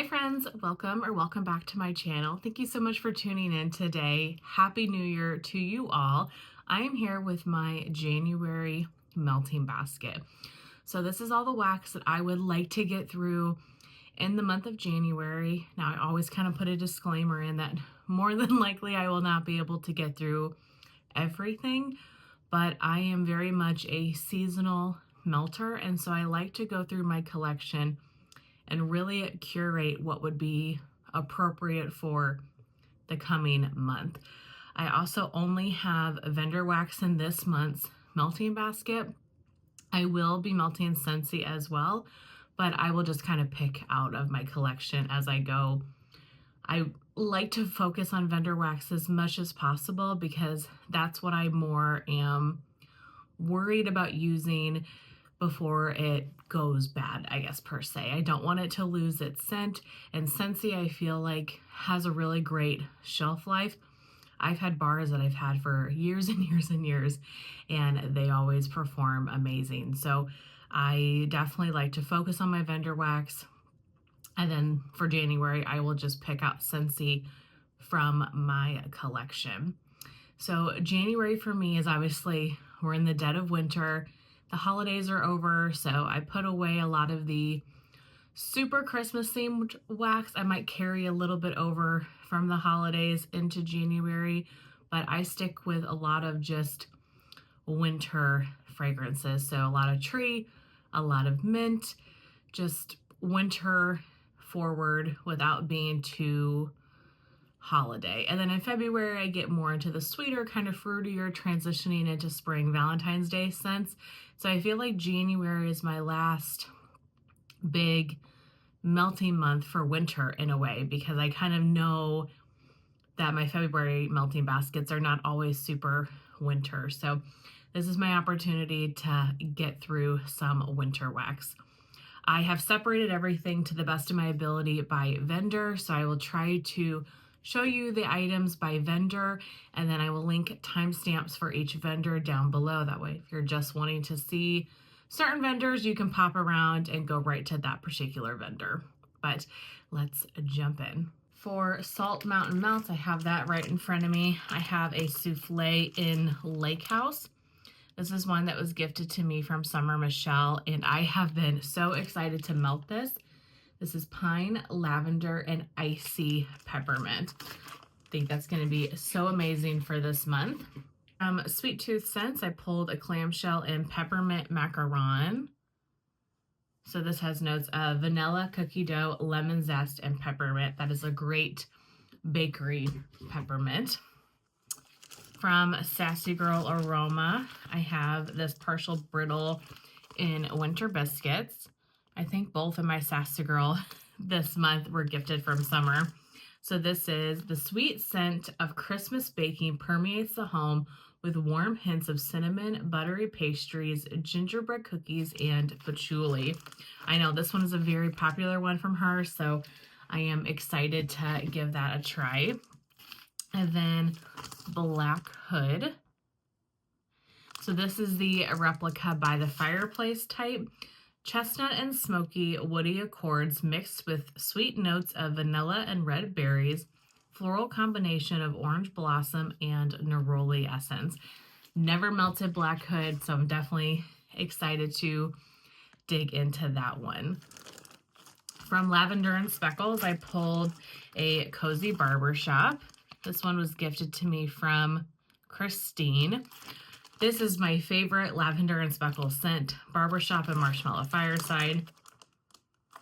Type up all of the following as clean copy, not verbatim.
friends, welcome back to my channel. Thank you so much for tuning in today. Happy New Year to you all. I am here with my January melting basket. So this is all the wax that I would like to get through in the month of January. Now I always kind of put a disclaimer in that more than likely I will not be able to get through everything, but I am very much a seasonal melter, and so I like to go through my collection and really curate what would be appropriate for the coming month. I also only have vendor wax in this month's melting basket. I will be melting Sassy as well, but I will just kind of pick out of my collection as I go. I like to focus on vendor wax as much as possible because that's what I more am worried about using before it goes bad, I guess, per se. I don't want it to lose its scent, and Sassy I feel like has a really great shelf life. I've had bars that I've had for years and years and years, and they always perform amazing. So I definitely like to focus on my vendor wax, and then for January I will just pick out Sassy from my collection. So January for me is obviously, we're in the dead of winter. The holidays are over, so I put away a lot of the super Christmas themed wax. I might carry a little bit over from the holidays into January, but I stick with a lot of just winter fragrances. So a lot of tree, a lot of mint, just winter forward without being too holiday. And then in February I get more into the sweeter, kind of fruitier, transitioning into spring Valentine's Day scents. So I feel like January is my last big melting month for winter in a way, because I kind of know that my February melting baskets are not always super winter. So this is my opportunity to get through some winter wax. I have separated everything to the best of my ability by vendor, so I will try to show you the items by vendor, and then I will link timestamps for each vendor down below. That way, if you're just wanting to see certain vendors, you can pop around and go right to that particular vendor. But let's jump in. For Salt Mountain Melts, I have that right in front of me. I have a souffle in Lake House. This is one that was gifted to me from Summer Michelle, and I have been so excited to melt this. This is Pine, Lavender, and Icy Peppermint. I think that's going to be so amazing for this month. Sweet Tooth Scents, I pulled a clamshell and peppermint macaron. So this has notes of vanilla, cookie dough, lemon zest, and peppermint. That is a great bakery peppermint. From Sassy Girl Aroma, I have this partial brittle in Winter Biscuits. I think both of my Sassy Girl this month were gifted from Summer. So this is the sweet scent of Christmas baking permeates the home with warm hints of cinnamon, buttery pastries, gingerbread cookies, and patchouli. I know this one is a very popular one from her, so I am excited to give that a try. And then Black Hood. So this is the replica by the fireplace type. Chestnut and smoky woody accords mixed with sweet notes of vanilla and red berries, floral combination of orange blossom and neroli essence. Never melted Black Hood, so I'm definitely excited to dig into that one. From Lavender and Speckles, I pulled a Cozy Barbershop. This one was gifted to me from Christine. This is my favorite Lavender and Speckles scent, Barbershop and Marshmallow Fireside.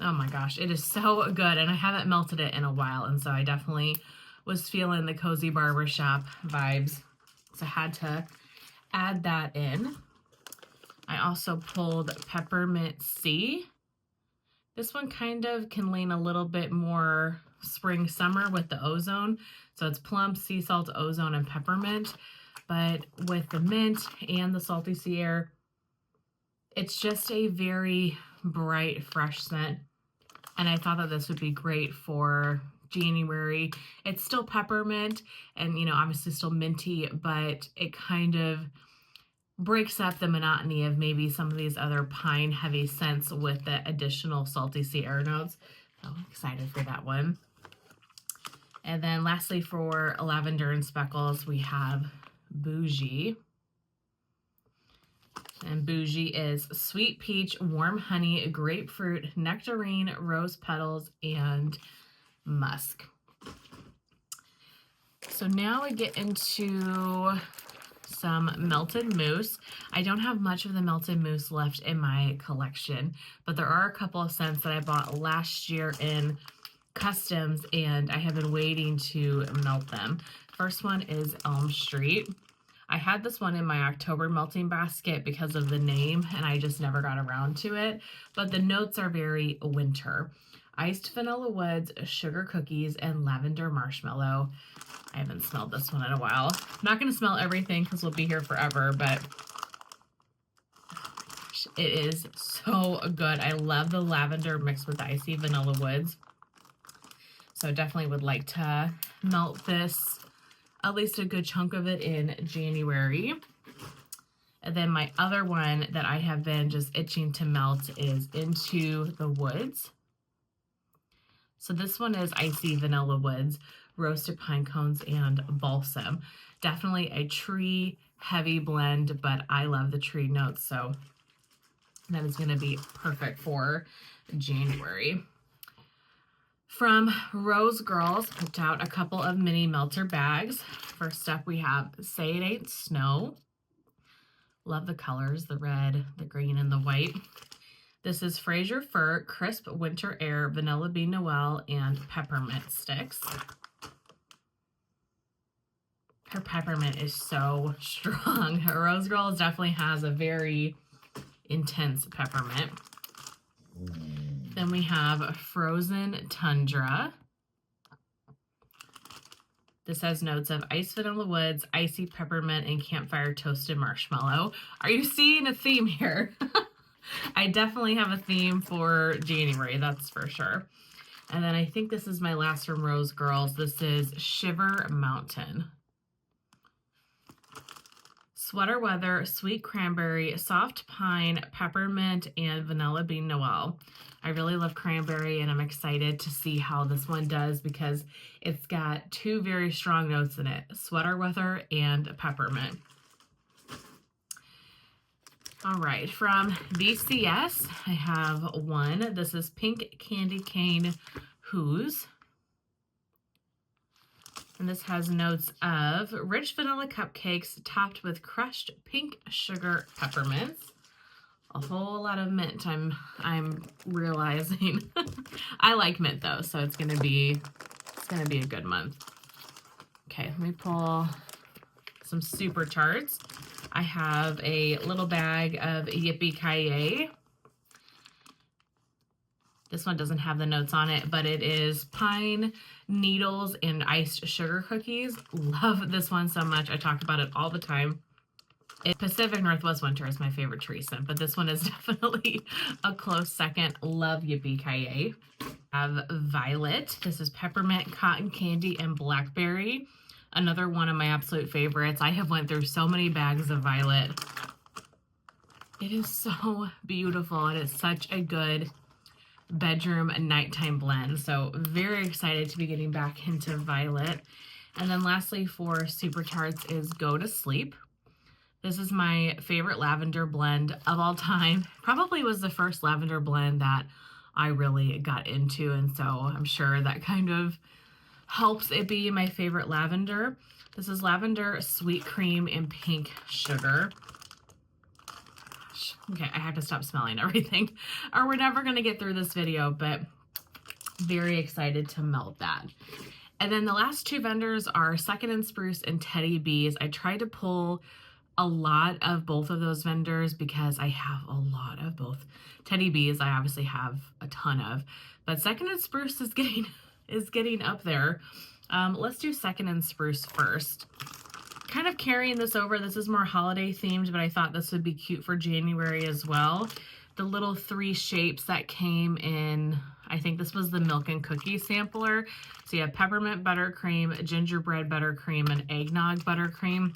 Oh my gosh, it is so good, and I haven't melted it in a while, and so I definitely was feeling the Cozy Barbershop vibes, so I had to add that in. I also pulled Peppermint Sea. This one kind of can lean a little bit more spring summer with the ozone, so it's plum, sea salt, ozone, and peppermint. But with the mint and the salty sea air, it's just a very bright, fresh scent. And I thought that this would be great for January. It's still peppermint and, you know, obviously still minty, but it kind of breaks up the monotony of maybe some of these other pine heavy scents with the additional salty sea air notes. So excited for that one. And then lastly for Lavender and Speckles, we have Bougie. And Bougie is sweet peach, warm honey, grapefruit, nectarine, rose petals, and musk. So now we get into some melted mousse. I don't have much of the melted mousse left in my collection, but there are a couple of scents that I bought last year in customs, and I have been waiting to melt them. First one is Elm Street. I had this one in my October melting basket because of the name, and I just never got around to it, but the notes are very winter. Iced vanilla woods, sugar cookies, and lavender marshmallow. I haven't smelled this one in a while. I'm not going to smell everything because we'll be here forever, but oh my gosh, it is so good. I love the lavender mixed with the icy vanilla woods. So definitely would like to melt this, at least a good chunk of it in January. And then my other one that I have been just itching to melt is Into the Woods. So this one is icy vanilla woods, roasted pine cones, and balsam. Definitely a tree heavy blend, but I love the tree notes, so that is going to be perfect for January. From Rose Girls, picked out a couple of mini melter bags. First up, we have Say It Ain't Snow. Love the colors, the red, the green, and the white. This is Fraser Fir, Crisp Winter Air, Vanilla Bean Noel, and Peppermint Sticks. Her peppermint is so strong. Rose Girls definitely has a very intense peppermint. Then we have Frozen Tundra. This has notes of iced vanilla woods, icy peppermint, and campfire toasted marshmallow. Are you seeing a theme here? I definitely have a theme for January, that's for sure. And then I think this is my last from Rose Girls. This is Shiver Mountain. Sweater Weather, Sweet Cranberry, Soft Pine, Peppermint, and Vanilla Bean Noel. I really love cranberry, and I'm excited to see how this one does because it's got two very strong notes in it, Sweater Weather and Peppermint. All right, from BCS, I have one. This is Pink Candy Cane Who's. And this has notes of rich vanilla cupcakes topped with crushed pink sugar peppermints. A whole lot of mint, I'm realizing. I like mint though, so it's gonna be a good month. Okay, let me pull some Super Tarts. I have a little bag of Yippee-Ki-Yay. This one doesn't have the notes on it, but it is pine needles and iced sugar cookies. Love this one so much. I talk about it all the time. Pacific Northwest Winter is my favorite tree scent, but this one is definitely a close second. Love Yippee-Ki-Yay. I have Violet. This is peppermint, cotton candy, and blackberry. Another one of my absolute favorites. I have went through so many bags of Violet. It is so beautiful, and it's such a good bedroom and nighttime blend. So very excited to be getting back into Violet. And then lastly for Super Tarts is Go to Sleep. This is my favorite lavender blend of all time. Probably was the first lavender blend that I really got into, and so I'm sure that kind of helps it be my favorite lavender. This is lavender, sweet cream, and pink sugar. Okay, I have to stop smelling everything or we're never going to get through this video, but very excited to melt that. And then the last two vendors are Second and Spruce and Teddy Bees. I tried to pull a lot of both of those vendors because I have a lot of both. Teddy Bees I obviously have a ton of, but Second and Spruce is getting up there. Let's do Second and Spruce first. Kind of carrying this over. This is more holiday themed, but I thought this would be cute for January as well. The little three shapes that came in, I think this was the milk and cookie sampler. So you have peppermint buttercream, gingerbread buttercream, and eggnog buttercream.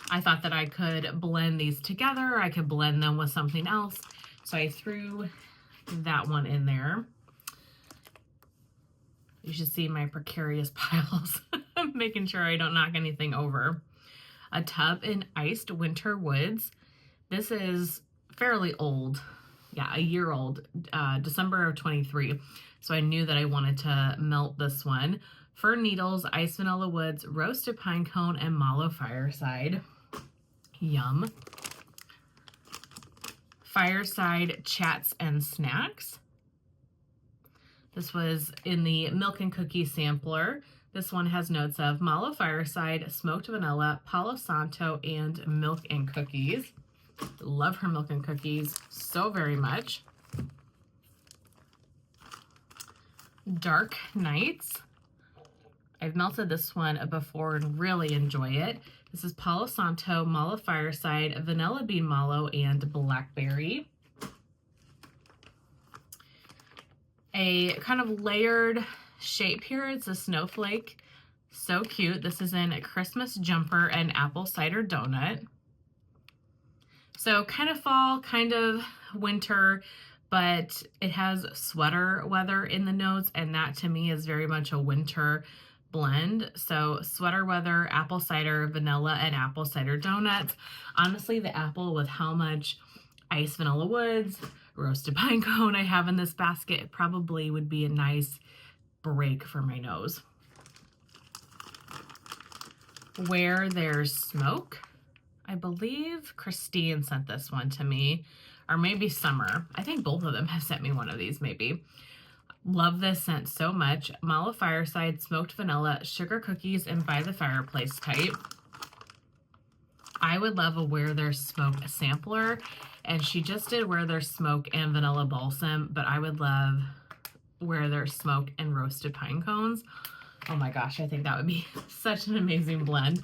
I thought that I could blend these together. I could blend them with something else. So I threw that one in there. You should see my precarious piles. Making sure I don't knock anything over. A tub in iced winter woods. This is fairly old. Yeah, a year old, December of 23. So I knew that I wanted to melt this one. Fir needles, ice vanilla woods, roasted pine cone, and mallow fireside. Yum. Fireside chats and snacks. This was in the milk and cookie sampler. This one has notes of mallow fireside, smoked vanilla, palo santo, and milk and cookies. Love her milk and cookies so very much. Dark Nights. I've melted this one before and really enjoy it. This is palo santo, mallow fireside, vanilla bean mallow, and blackberry. A kind of layered shape here. It's a snowflake. So cute. This is in a Christmas jumper and apple cider donut. So kind of fall, kind of winter, but it has sweater weather in the notes, and that to me is very much a winter blend. So sweater weather, apple cider, vanilla, and apple cider donuts. Honestly, the apple with how much ice vanilla woods, roasted pine cone I have in this basket, it probably would be a nice break for my nose. Where There's Smoke. I believe Christine sent this one to me, or maybe Summer. I think both of them have sent me one of these maybe. Love this scent so much. Mallow fireside, smoked vanilla, sugar cookies, and by the fireplace type. I would love a Where There's Smoke sampler, and she just did Where There's Smoke and vanilla balsam, but I would love Where There's Smoke and roasted pine cones. Oh my gosh, I think that would be such an amazing blend.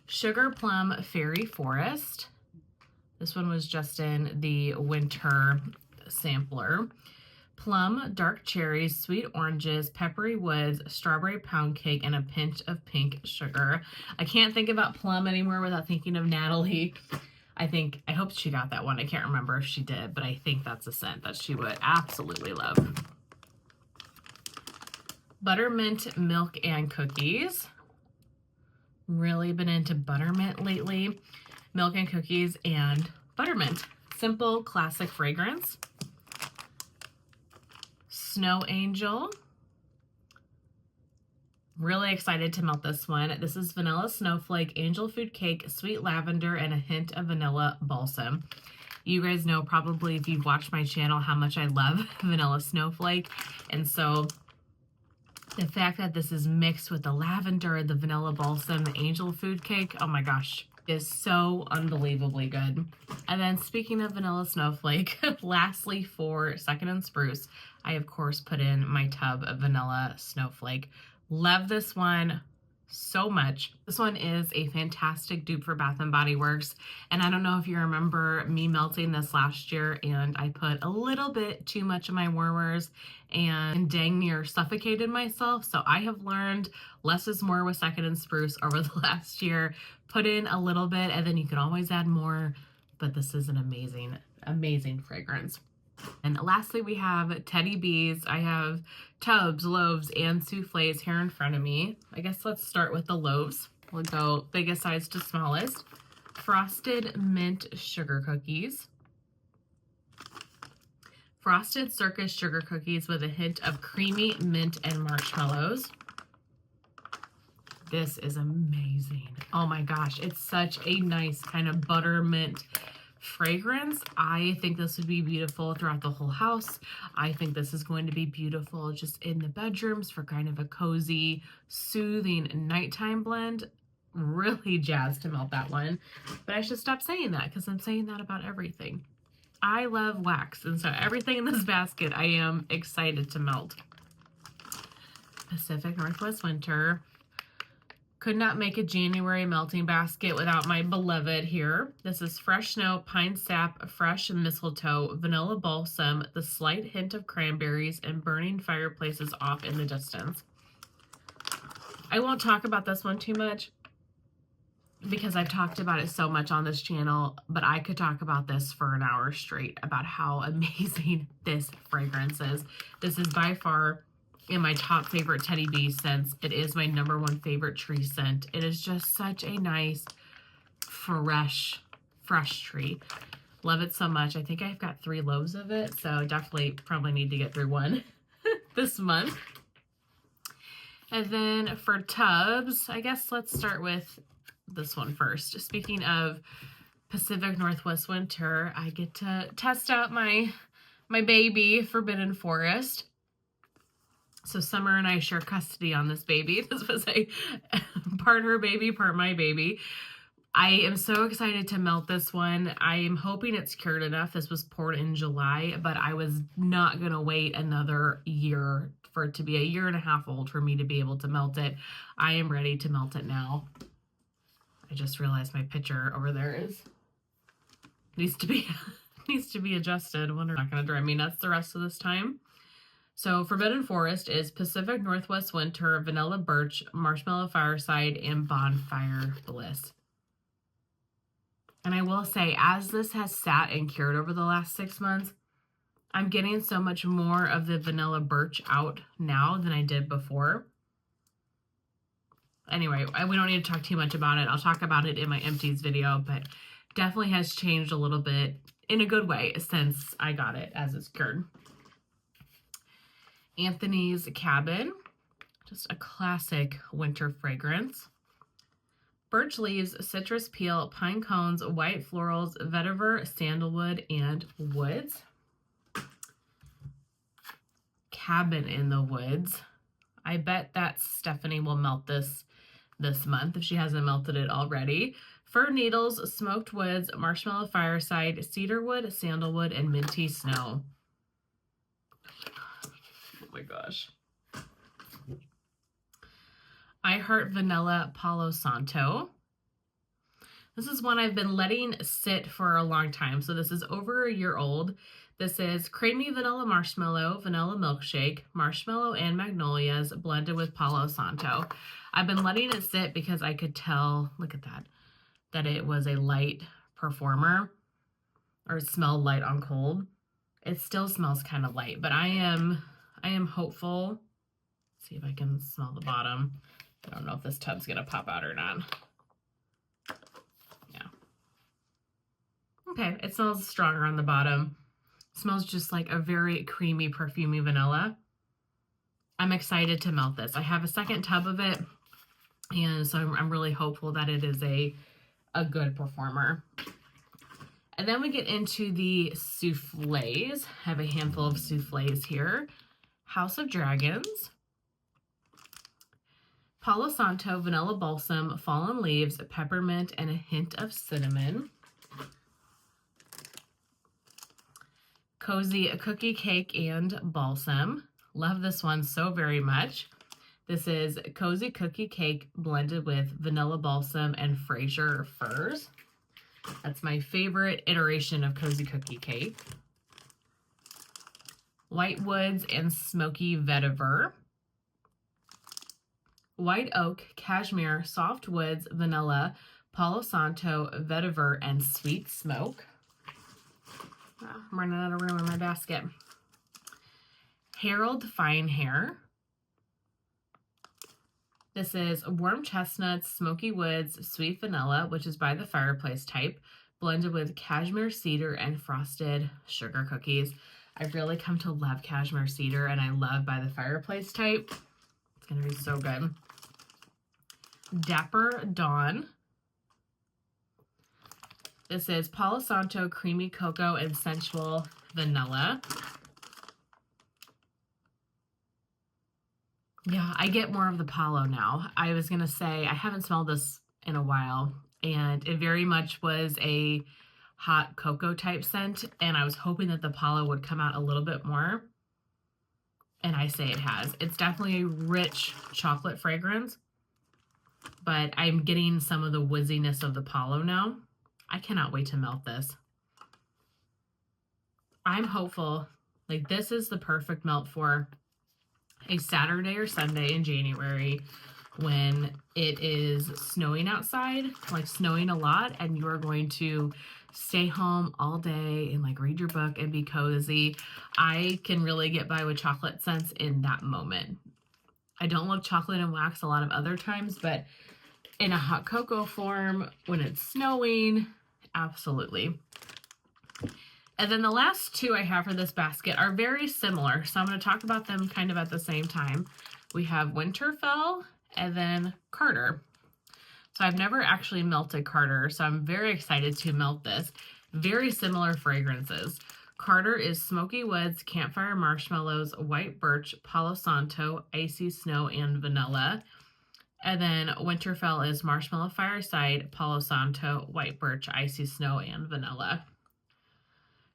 Sugar Plum Fairy Forest. This one was just in the winter sampler. Plum, dark cherries, sweet oranges, peppery woods, strawberry pound cake, and a pinch of pink sugar. I can't think about plum anymore without thinking of Natalie. I hope she got that one. I can't remember if she did, but I think that's a scent that she would absolutely love. Buttermint Milk and Cookies. Really been into buttermint lately. Milk and cookies and buttermint. Simple, classic fragrance. Snow Angel. Really excited to melt this one. This is vanilla snowflake, angel food cake, sweet lavender, and a hint of vanilla balsam. You guys know probably if you've watched my channel how much I love vanilla snowflake. And so the fact that this is mixed with the lavender, the vanilla balsam, the angel food cake, oh my gosh, is so unbelievably good. And then speaking of vanilla snowflake, lastly for Second and Spruce, I of course put in my tub of vanilla snowflake. Love this one so much. This one is a fantastic dupe for Bath & Body Works. And I don't know if you remember me melting this last year and I put a little bit too much of my warmers and dang near suffocated myself. So I have learned less is more with Second and Spruce over the last year. Put in a little bit and then you can always add more, but this is an amazing, amazing fragrance. And lastly, we have Teddy Bees. I have tubs, loaves, and souffles here in front of me. I guess let's start with the loaves. We'll go biggest size to smallest. Frosted Mint Sugar Cookies. Frosted Circus Sugar Cookies with a hint of creamy mint and marshmallows. This is amazing. Oh my gosh, it's such a nice kind of buttermint fragrance. I think this would be beautiful throughout the whole house. I think this is going to be beautiful just in the bedrooms for kind of a cozy, soothing nighttime blend. Really jazzed to melt that one. But I should stop saying that because I'm saying that about everything. I love wax, and so everything in this basket I am excited to melt. Pacific Northwest Winter. Could not make a January melting basket without my beloved here. This is fresh snow, pine sap, fresh mistletoe, vanilla balsam, the slight hint of cranberries, and burning fireplaces off in the distance. I won't talk about this one too much because I've talked about it so much on this channel, but I could talk about this for an hour straight about how amazing this fragrance is. This is by far and my top favorite Teddy Bee scents. It is my #1 favorite tree scent. It is just such a nice, fresh tree. Love it so much. I think I've got 3 loaves of it, so definitely probably need to get through one this month. And then for tubs, I guess let's start with this one first. Speaking of Pacific Northwest winter, I get to test out my baby, Forbidden Forest. So Summer and I share custody on this baby. This was a part her baby, part my baby. I am so excited to melt this one. I am hoping it's cured enough. This was poured in July, but I was not going to wait another year for it to be a 1.5 years old for me to be able to melt it. I am ready to melt it now. I just realized my picture over there needs to be adjusted. Wonder not going to drive me nuts the rest of this time. So Forbidden Forest is Pacific Northwest Winter, Vanilla Birch, Marshmallow Fireside, and Bonfire Bliss. And I will say, as this has sat and cured over the last 6 months, I'm getting so much more of the Vanilla Birch out now than I did before. Anyway, we don't need to talk too much about it. I'll talk about it in my empties video, but definitely has changed a little bit in a good way since I got it as it's cured. Anthony's Cabin, just a classic winter fragrance. Birch leaves, citrus peel, pine cones, white florals, vetiver, sandalwood, and woods. Cabin in the Woods. I bet that Stephanie will melt this month if she hasn't melted it already. Fir needles, smoked woods, marshmallow fireside, cedarwood, sandalwood, and minty snow. Oh my gosh. I Heart Vanilla Palo Santo. This is one I've been letting sit for a long time. So this is over 1 year old. This is creamy vanilla marshmallow, vanilla milkshake, marshmallow and magnolias blended with Palo Santo. I've been letting it sit because I could tell, look at that it was a light performer, or it smelled light on cold. It still smells kind of light, but I am hopeful. Let's see if I can smell the bottom. I don't know if this tub's gonna pop out or not. Yeah. Okay, it smells stronger on the bottom. It smells just like a very creamy, perfumey vanilla. I'm excited to melt this. I have a second tub of it, and so I'm really hopeful that it is a good performer. And then we get into the souffles. I have a handful of souffles here. House of Dragons, Palo Santo, Vanilla Balsam, Fallen Leaves, Peppermint, and a hint of cinnamon. Cozy Cookie Cake and Balsam. Love this one so very much. This is Cozy Cookie Cake blended with Vanilla Balsam and Fraser Firs. That's my favorite iteration of Cozy Cookie Cake. White Woods and Smoky Vetiver. White Oak, Cashmere, Soft Woods, Vanilla, Palo Santo, Vetiver, and Sweet Smoke. Oh, I'm running out of room in my basket. Harold Fine Hair. This is Warm Chestnuts, Smoky Woods, Sweet Vanilla, which is by the fireplace type, blended with Cashmere Cedar and Frosted Sugar Cookies. I've really come to love Cashmere Cedar, and I love by the fireplace type. It's going to be so good. Dapper Dawn. This is Palo Santo, Creamy Cocoa, and Sensual Vanilla. Yeah, I get more of the Palo now. I was going to say, I haven't smelled this in a while, and it very much was a hot cocoa type scent, and I was hoping that the Palo would come out a little bit more, and I say it has. It's definitely a rich chocolate fragrance, but I'm getting some of the wooziness of the Palo now. I cannot wait to melt this. I'm hopeful, like this is the perfect melt for a Saturday or Sunday in January when it is snowing outside, like snowing a lot, and you are going to stay home all day and like read your book and be cozy, I can really get by with chocolate scents in that moment. I don't love chocolate and wax a lot of other times, but in a hot cocoa form, when it's snowing, absolutely. And then the last two I have for this basket are very similar, so I'm going to talk about them kind of at the same time. We have Winterfell and then Carter. So I've never actually melted Carter, so I'm very excited to melt this. Very similar fragrances. Carter is Smoky Woods, Campfire Marshmallows, White Birch, Palo Santo, Icy Snow, and Vanilla. And then Winterfell is Marshmallow Fireside, Palo Santo, White Birch, Icy Snow, and Vanilla.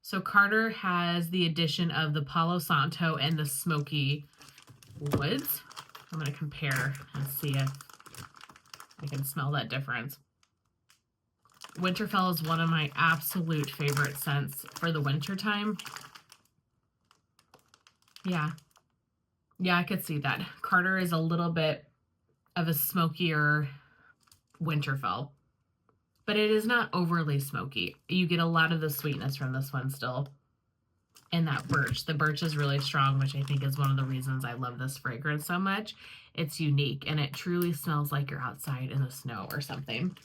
So Carter has the addition of the Palo Santo and the Smoky Woods. I'm going to compare and see if I can smell that difference. Winterfell is one of my absolute favorite scents for the winter time. Yeah, I could see that. Carter is a little bit of a smokier Winterfell, but it is not overly smoky. You get a lot of the sweetness from this one still. And that birch. The birch is really strong, which I think is one of the reasons I love this fragrance so much. It's unique, and it truly smells like you're outside in the snow or something.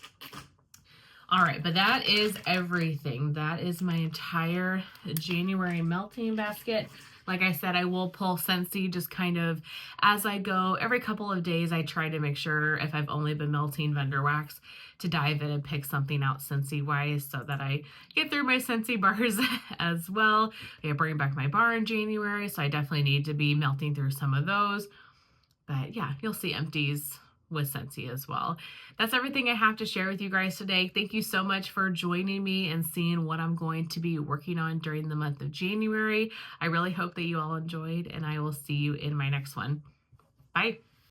All right, but that is everything. That is my entire January melting basket. Like I said, I will pull Scentsy just kind of as I go. Every couple of days, I try to make sure, if I've only been melting vendor wax, to dive in and pick something out Scentsy-wise so that I get through my Scentsy bars as well. I bring back my bar in January, so I definitely need to be melting through some of those. But yeah, you'll see empties with Scentsy as well. That's everything I have to share with you guys today. Thank you so much for joining me and seeing what I'm going to be working on during the month of January. I really hope that you all enjoyed, and I will see you in my next one. Bye.